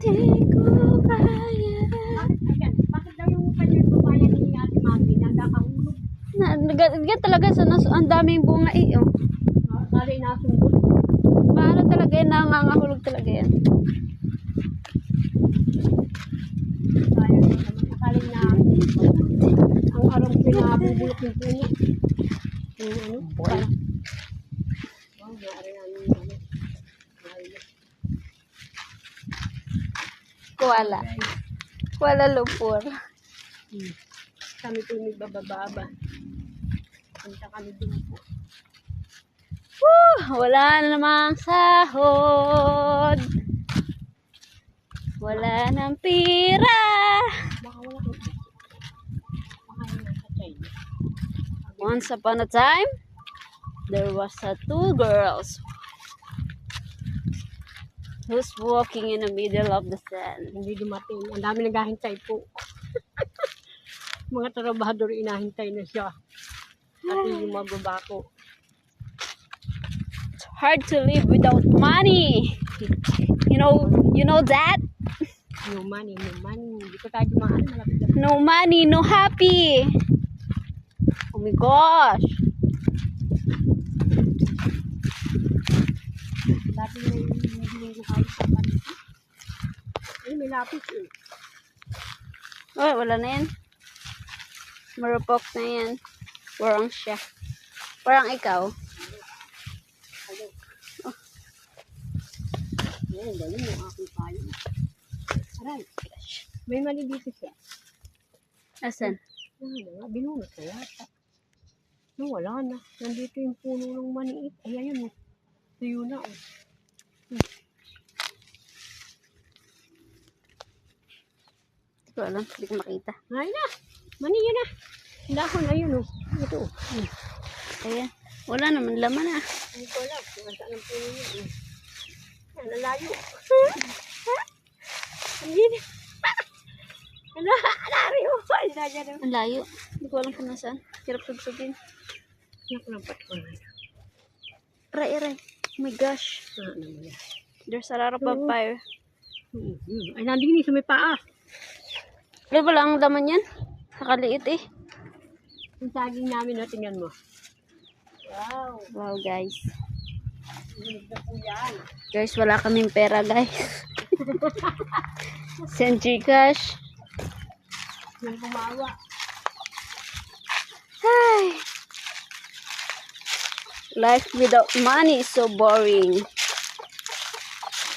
Di ko kaya. Bakit daw yung kanyang babayan ni Ate Mami nakahulog? Ganyan talaga ang daming bunga eh. Oh. Kali nasundot. Maano talaga yan, nangangahulog talaga yan. Sayang naman. Akaling na ang arang pinabubulok yung puno. Yung ano? Parang. Oh, maaari namin yung ano. Kuala Lumpur. Kami po nagbababa. Punta kami dun po. Wala na namang sahod. Wala nang pira. Baka wala kang ito. Baka yun nasa China. Once upon a time, there was two girls who's walking in the middle of the sand. Hindi dumating. Ang dami naghahintay po. Mga trabahador inahintay na siya. At yung mababa ko. It's hard to live without money. You know that? No money, no money. Hindi ko tayo dumaan. Malapit na. No money, no happy. Oh my gosh. Dati na yung hindi ko kahit sa panito. Ay, may lapis eh. Oh, wala na yan. Marupok na yan. Warang siya. Parang ikaw. Hello. Oh. Ayan, dali mo aking payo. Aray. May mali dito siya. Asan? Binunot na yata. No, wala na. Nandito yung puno ng maniit. Ay, ayan o. Tuyo na o. Hindi ko alam. Hindi ko makita. Ay na. Mani yun na. Dahon, ayun o. Ito o. Ayan. Wala naman laman ah. Hindi ko alam. Kung saan ang puno niya. Yan, nalayo. Hindi na. Alari mo. Ay, nandiyan na. Ang layo. Hindi ko alam kung nasaan. Hirap tugsugin. Nakulampat ko na. Aray. Oh my gosh. Naman yan. There's a lot of papaya. Ay, nandini sa may paa. Di ba lang ang laman yan? Nakaliit eh. Yung saging namin, no, tingnan mo. Wow. Wow guys. Ganda po yan. Guys, wala kaming pera guys. Send Gcash. Yung gumawa. Ay. Life without money is so boring.